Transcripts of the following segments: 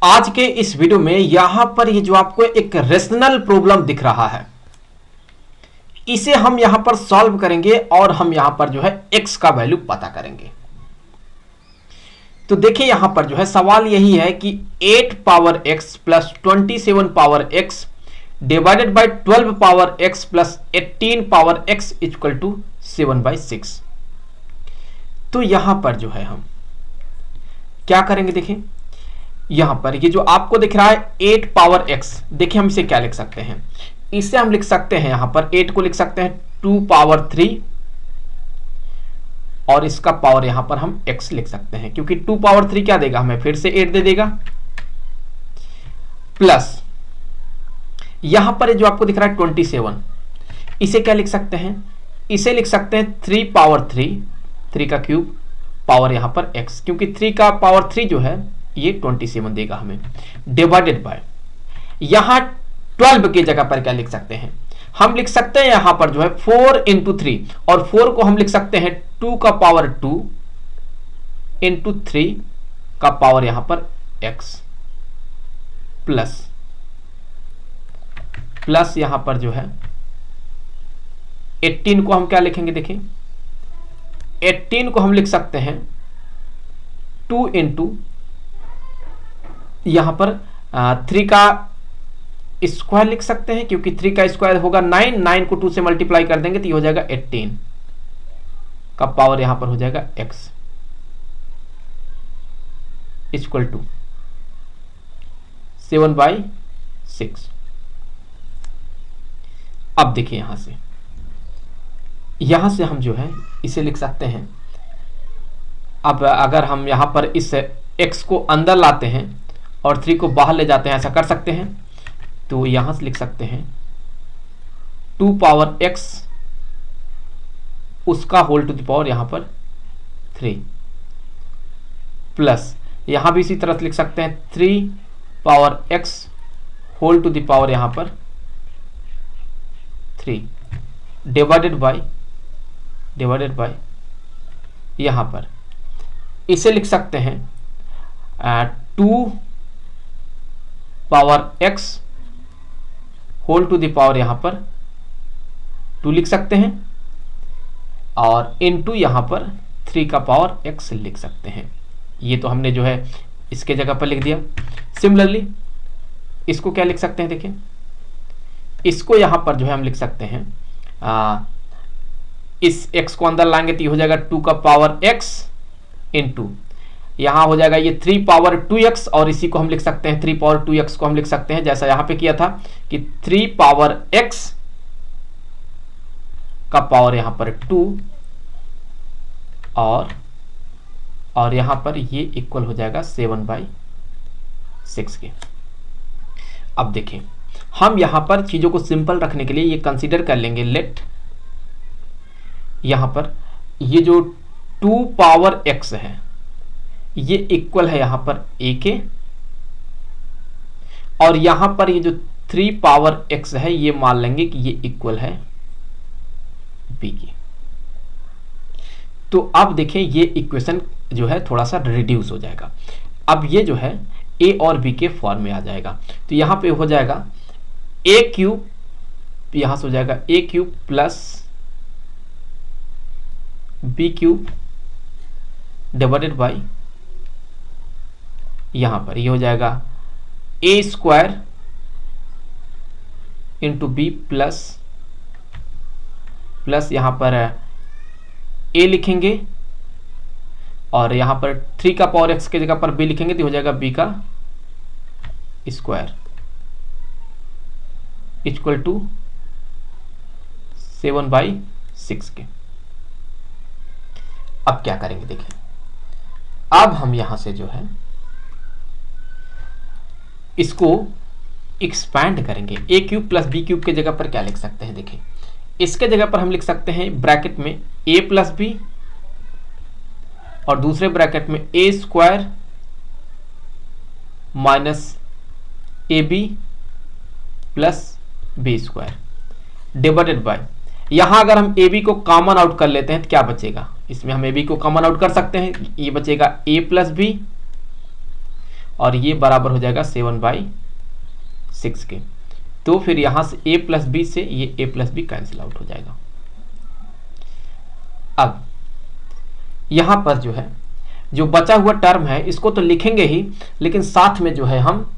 आज के इस वीडियो में यहां पर ये जो आपको एक रेशनल प्रॉब्लम दिख रहा है, इसे हम यहां पर सॉल्व करेंगे और हम यहां पर जो है x का वैल्यू पता करेंगे। तो देखिए यहां पर जो है सवाल यही है कि 8 power x plus 27 power x divided by 12 power x plus 18 power x equal to 7/6। तो यहां पर जो है हम क्या करेंगे, देखिए यहां पर ये जो आपको दिख रहा है 8 पावर x, देखिए हम इसे क्या लिख सकते हैं, इसे हम लिख सकते हैं यहां पर 8 को लिख सकते हैं 2 पावर 3 और इसका पावर यहां पर हम x लिख सकते हैं, क्योंकि 2 पावर 3 क्या देगा हमें, फिर से 8 दे देगा, प्लस यहां पर जो आपको दिख रहा है 27, इसे क्या लिख सकते हैं, इसे लिख सकते हैं 3 पावर 3, 3 का क्यूब पावर यहां पर x, क्योंकि 3 का पावर 3 जो है ये 27 देगा हमें, डिवाइडेड बाय यहां 12 की जगह पर क्या लिख सकते हैं, हम लिख सकते हैं यहां पर जो है 4 इंटू 3, और 4 को हम लिख सकते हैं 2 का पावर 2 इंटू 3 का पावर यहां पर x, प्लस यहां पर जो है 18 को हम क्या लिखेंगे, देखिए 18 को हम लिख सकते हैं 2 इंटू यहां पर 3 का स्क्वायर लिख सकते हैं, क्योंकि 3 का स्क्वायर होगा 9, 9 को 2 से मल्टीप्लाई कर देंगे तो ये हो जाएगा 18 का पावर यहां पर हो जाएगा x इक्वल टू 7/6। अब देखिए यहां से हम जो है इसे लिख सकते हैं, अब अगर हम यहां पर इस x को अंदर लाते हैं और 3 को बाहर ले जाते हैं, ऐसा कर सकते हैं, तो यहां से लिख सकते हैं 2 पावर x उसका होल टू द पावर यहां पर 3, प्लस यहां भी इसी तरह से लिख सकते हैं 3 power x whole to the power यहां पर 3 डिवाइडेड बाय यहां पर इसे लिख सकते हैं 2 power x whole to the power यहां पर 2 लिख सकते हैं, और इनटू यहां पर 3 का पावर x लिख सकते हैं। ये तो हमने जो है इसके जगह पर लिख दिया। सिमिलरली इसको क्या लिख सकते हैं, देखिए इसको यहां पर जो है हम लिख सकते हैं इस x को अंदर लाएंगे तो ये हो जाएगा 2 का पावर x इंटू यहां हो जाएगा ये 3 पावर 2x, और इसी को हम लिख सकते हैं 3 पावर 2x को हम लिख सकते हैं जैसा यहां पे किया था कि 3 पावर x का पावर यहां पर 2, और यहां पर ये इक्वल हो जाएगा 7/6 के। अब देखें हम यहां पर चीजों को सिंपल रखने के लिए ये कंसीडर कर लेंगे, लेट यहां पर ये जो 2 पावर x है ये इक्वल है यहां पर a के, और यहां पर ये जो 3 पावर x है ये मान लेंगे कि ये इक्वल है b के। तो अब देखें ये इक्वेशन जो है थोड़ा सा रिड्यूस हो जाएगा, अब ये जो है a और b के फॉर्म में आ जाएगा। तो यहां पे हो जाएगा a क्यूब, यहां से हो जाएगा a cube plus b cube divided by यहां पर ये हो जाएगा a square into B plus यहां पर a लिखेंगे, और यहां पर 3 का पावर x के जगह पर b लिखेंगे तो हो जाएगा b का स्क्वायर इक्वल टू 7/6 के। अब क्या करेंगे, देखें अब हम यहां से जो है इसको एक्सपैंड करेंगे, a cube plus B cube के जगह पर क्या लिख सकते हैं, देखें इसके जगह पर हम लिख सकते हैं ब्रैकेट में a प्लस बी, और दूसरे ब्रैकेट में a square minus A B plus B square divided by यहां अगर हम ए बी को कॉमन आउट कर लेते हैं तो क्या बचेगा, इसमें हम ए बी को कॉमन आउट कर सकते हैं, ये बचेगा a प्लस बी और ये बराबर हो जाएगा 7/6 के। तो फिर यहाँ से a प्लस बी से ये a plus B cancel out हो जाएगा। अब यहाँ पर जो है जो बचा हुआ टर्म है इसको तो लिखेंगे ही, लेकिन साथ में जो है हम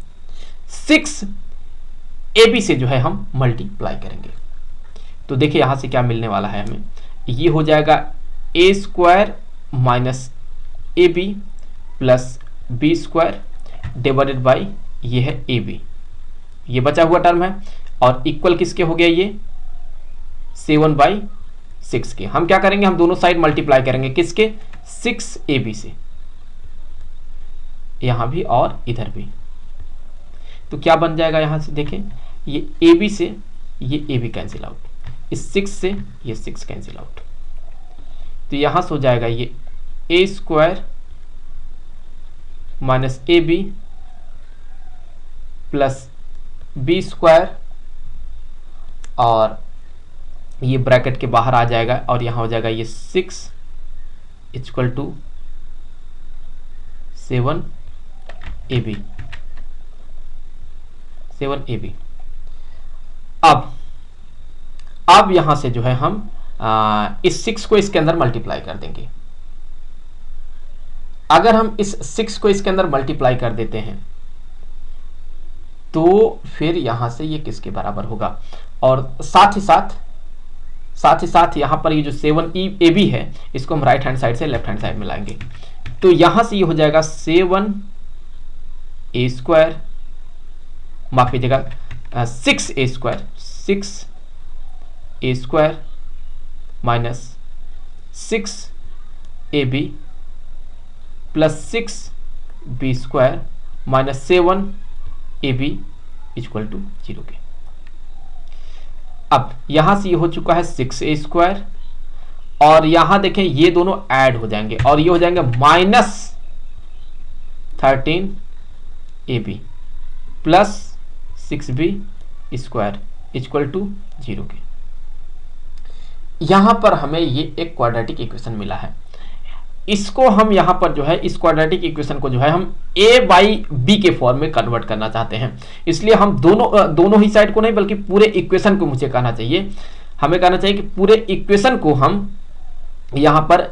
6ab से जो है हम मल्टीप्लाई करेंगे। तो देखिए यहाँ से क्या मिलने वाला है हमें, ये हो जाएगा a² minus ab plus b² divided by ये है ab, ये बचा हुआ टर्म है, और इक्वल किसके हो गया ये 7/6 के। हम क्या करेंगे, हम दोनों साइड मल्टीप्लाई करेंगे किसके 6ab से, यहां भी और इधर भी। तो क्या बन जाएगा यहाँ से देखें, ये ab से ये ab कैंसिल आउट, इस 6 से ये 6 कैंसिल आउट। तो यहां से हो जाएगा ये a² minus ab plus b², और ये ब्रैकेट के बाहर आ जाएगा और यहां हो जाएगा ये 6 इक्वल टू 7ab। अब यहां से जो है हम इस 6 को इसके अंदर मल्टीप्लाई कर देंगे। अगर हम इस 6 को इसके अंदर मल्टीप्लाई कर देते हैं तो फिर यहां से ये किसके बराबर होगा, और साथ ही साथ यहां पर ये जो 7ab है इसको हम राइट हैंड साइड से लेफ्ट हैंड साइड में लाएंगे। तो यहां से ये हो जाएगा 7a², माफ कीजिएगा 6a² minus 6ab plus 6b² minus 7ab equal to 0 के। अब यहां से ये हो चुका है 6a², और यहां देखें ये दोनों ऐड हो जाएंगे और ये हो जाएंगे minus 13ab plus 6b² equal to 0 के। यहां पर हमें ये एक क्वाड्रेटिक इक्वेशन मिला है, इसको हम यहां पर जो है इस क्वाड्रेटिक इक्वेशन को जो है हम a/b के फॉर्म में कन्वर्ट करना चाहते हैं। इसलिए हम दोनों ही साइड को नहीं बल्कि पूरे इक्वेशन को मुझे कहना चाहिए, हमें कहना चाहिए कि पूरे इक्वेशन को हम यहां पर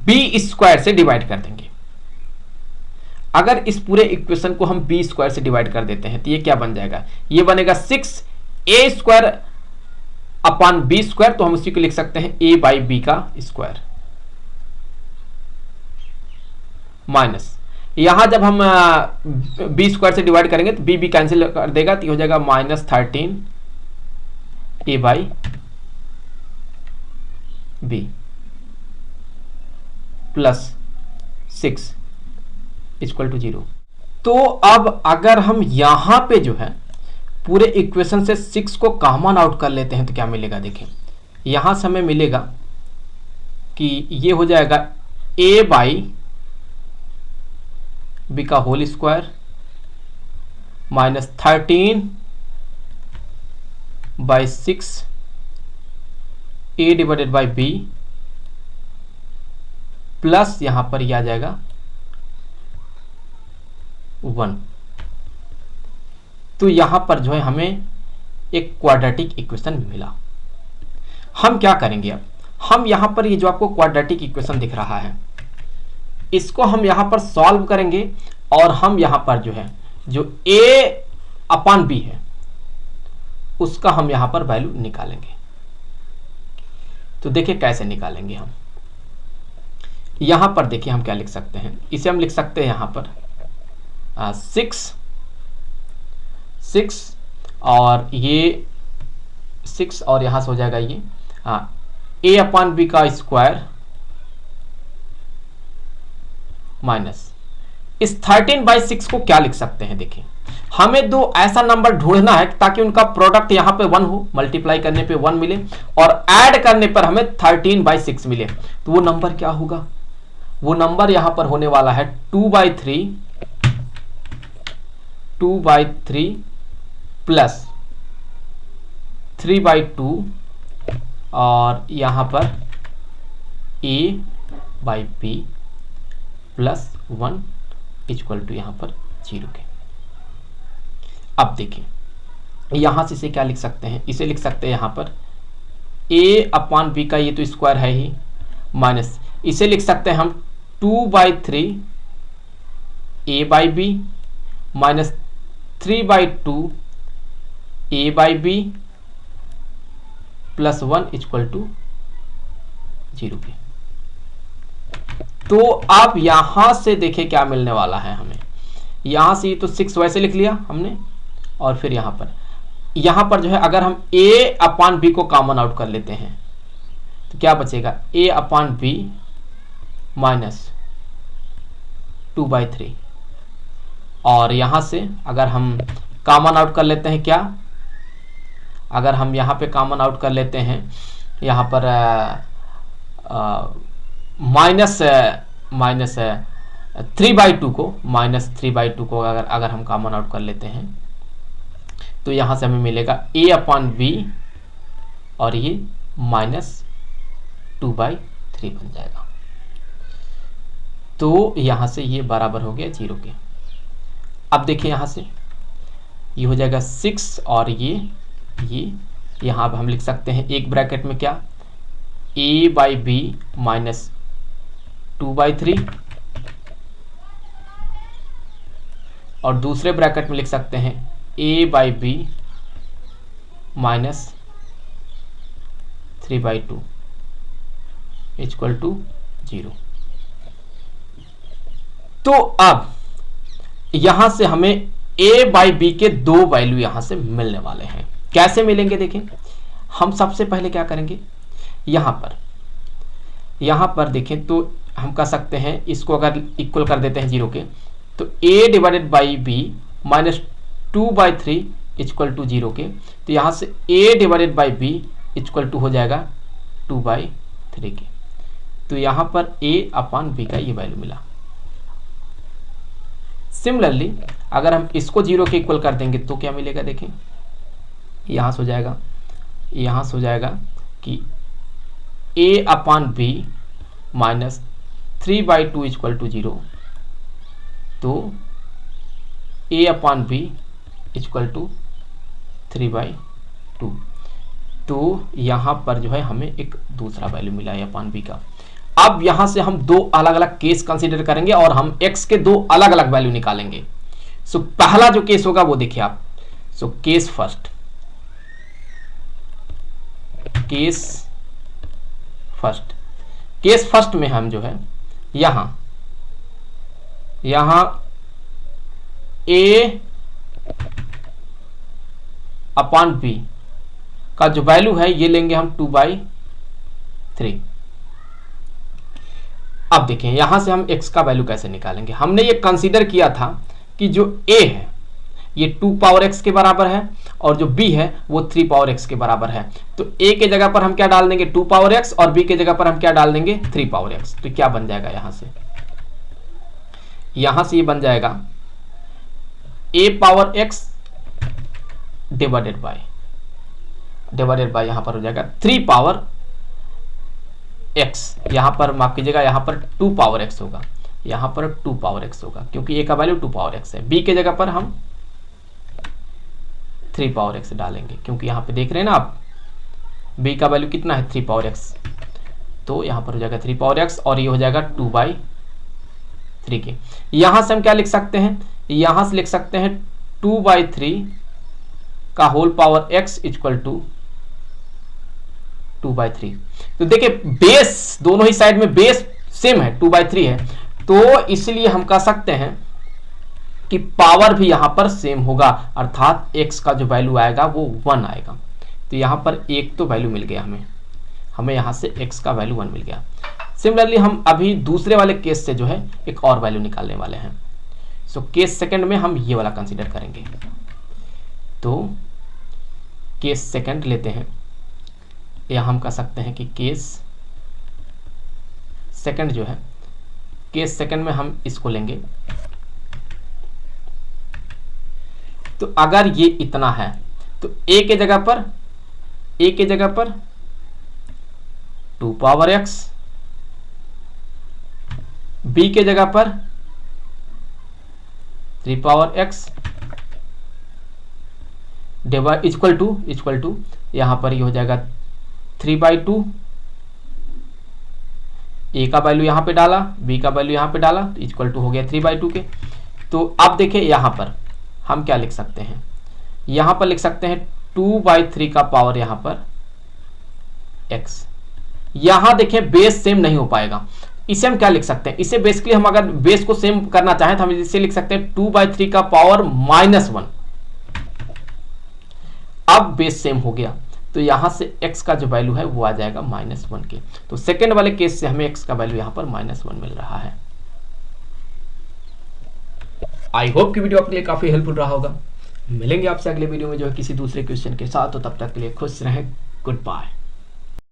b² से डिवाइड कर देंगे। अगर इस पूरे इक्वेशन को हम b² से डिवाइड कर देते हैं तो ये क्या बन जाएगा, ये बनेगा 6a² अपॉन b², तो हम उसी को लिख सकते हैं a/b का स्क्वायर, माइनस यहां जब हम b² से डिवाइड करेंगे तो b कैंसिल कर देगा, तो हो जाएगा minus 13a/b plus 6 equal to 0। तो अब अगर हम यहां पे जो है पूरे इक्वेशन से 6 को कॉमन आउट कर लेते हैं तो क्या मिलेगा, देखें यहां से हमें मिलेगा कि ये हो जाएगा a/b का whole square minus 13/6 a divided by b plus यहां पर यह आ जाएगा 1। तो यहां पर जो है हमें एक क्वाड्रेटिक इक्वेशन मिला। हम क्या करेंगे, अब हम यहां पर ये जो आपको क्वाड्रेटिक इक्वेशन दिख रहा है इसको हम यहां पर सॉल्व करेंगे, और हम यहां पर जो है जो a/b है उसका हम यहां पर वैल्यू निकालेंगे। तो देखिए कैसे निकालेंगे हम, यहां पर देखिए हम क्या लिख सकते हैं, इसे हम लिख सकते हैं यहां पर 6 और ये 6 और यहां से हो जाएगा ये a/b का स्क्वायर माइनस इस 13/6 को क्या लिख सकते हैं, देखिए हमें दो ऐसा नंबर ढूंढना है ताकि उनका प्रोडक्ट यहां पे 1 हो, मल्टीप्लाई करने पे 1 मिले और ऐड करने पर हमें 13/6 मिले। तो वो नंबर क्या होगा, वो नंबर यहां पर होने वाला है 2/3 प्लस 3/2 और यहां पर a/b प्लस 1 इक्वल टू यहां पर 0 के। अब देखिए यहां से इसे क्या लिख सकते हैं, इसे लिख सकते हैं यहां पर a अपॉन बी का ये तो स्क्वायर है ही, माइनस इसे लिख सकते हैं हम 2/3 a by B minus 3/2 a by B plus 1 equal to 0 के। तो अब यहां से देखें क्या मिलने वाला है हमें, यहां से तो 6 वैसे लिख लिया हमने, और फिर यहां पर जो है अगर हम a अपॉन बी को कॉमन आउट कर लेते हैं तो क्या बचेगा, a अपॉन बी माइनस 2/3, और यहां से अगर हम कॉमन आउट कर लेते हैं क्या, अगर हम यहां पे कॉमन आउट कर लेते हैं यहां पर माइनस 3/2 को, -3/2 को अगर हम कॉमन आउट कर लेते हैं तो यहां से हमें मिलेगा a अपॉन बी और ये -2/3 बन जाएगा। तो यहां से ये बराबर हो गया 0 के। अब देखिए यहां से ये हो जाएगा 6 और ये यहां पर हम लिख सकते हैं एक ब्रैकेट में क्या, a बाई बी माइनस 2/3 और दूसरे ब्रैकेट में लिख सकते हैं a by B minus 3/2 equal to 0। तो अब यहां से हमें a बाई बी के दो वैल्यू यहां से मिलने वाले हैं। कैसे मिलेंगे देखें, हम सबसे पहले क्या करेंगे, यहां पर देखें तो हम कर सकते हैं इसको अगर इक्वल कर देते हैं 0 के, तो a divided by B minus 2/3 equal to 0 के, तो यहां से a divided by B equal to हो जाएगा 2/3 के। तो यहां पर a अपॉन बी का ये वैल्यू मिला। सिमिलरली अगर हम इसको 0 के इक्वल कर देंगे तो क्या मिलेगा, देखें यहां से हो जाएगा कि a upon B minus 3/2 equal to 0, तो a upon B equal to 3/2। तो यहां पर जो है हमें एक दूसरा वैल्यू मिला है अपॉन बी का। अब यहां से हम दो अलग अलग केस कंसीडर करेंगे और हम x के दो अलग अलग वैल्यू निकालेंगे। सो पहला जो केस होगा वो देखिए आप, सो केस फर्स्ट में हम जो है यहां a अपॉन बी का जो वैल्यू है ये लेंगे हम 2/3। अब देखें यहां से हम x का वैल्यू कैसे निकालेंगे, हमने ये कंसीडर किया था कि जो a है ये 2 पावर x के बराबर है और जो b है वो 3 पावर x के बराबर है। तो a के जगह पर हम क्या डाल देंगे 2 पावर x और b के जगह पर हम क्या डाल देंगे 3 पावर x। तो क्या बन जाएगा यहां से ये बन जाएगा a power x divided by यहां पर हो जाएगा 3 पावर x, यहां पर माफ कीजिएगा यहां पर 2 पावर x होगा, यहां पर 2 पावर x होगा क्योंकि a का वैल्यू 2 पावर x है। b के जगह पर हम 3 पावर x डालेंगे क्योंकि यहां पे देख रहे हैं ना आप b का वैल्यू कितना है 3 पावर x, तो यहां पर हो जाएगा 3 पावर x और ये हो जाएगा 2/3 के। यहां से हम क्या लिख सकते हैं, यहां से लिख सकते हैं 2/3 का whole power x equal to 2/3। तो देखिए बेस दोनों ही साइड में बेस सेम है 2/3 है, तो इसलिए हम कह सकते हैं कि पावर भी यहां पर सेम होगा, अर्थात x का जो वैल्यू आएगा वो 1 आएगा। तो यहां पर एक तो वैल्यू मिल गया हमें यहां से x का वैल्यू 1 मिल गया। सिमिलरली हम अभी दूसरे वाले केस से जो है एक और वैल्यू निकालने वाले हैं। सो केस सेकंड में हम ये वाला कंसीडर करेंगे। तो केस सेकंड लेते हैं, या हम कह सकते हैं कि केस सेकंड जो है, केस सेकंड में हम इसको लेंगे। तो अगर ये इतना है तो a के जगह पर 2 पावर x, b के जगह पर 3 power x divide equal to यहाँ पर ये हो जाएगा 3/2। ए का वैल्यू यहाँ पे डाला, बी का वैल्यू यहाँ पे डाला, तो इक्वल टू हो गया 3/2 के। तो अब देखिए यहाँ पर हम क्या लिख सकते हैं, यहाँ पर लिख सकते हैं 2/3 का पावर यहाँ पर x। यहाँ देखिए बेस सेम नहीं हो पाएगा, इसे हम क्या लिख सकते हैं, इसे बेसिकली हम अगर बेस को सेम करना चाहें तो हम इसे लिख सकते हैं 2/3 का पावर -1। अब बेस सेम हो गया तो यहां से x का जो वैल्यू है वो आ जाएगा -1 के। तो सेकंड वाले केस से हमें x का वैल्यू यहां पर -1 मिल रहा है। आई होप कि वीडियो आपके लिए काफी हेल्पफुल रहा होगा। मिलेंगे आपसे अगले वीडियो में जो है किसी दूसरे क्वेश्चन के साथ, तो तब तक के लिए खुश रहें। Good bye.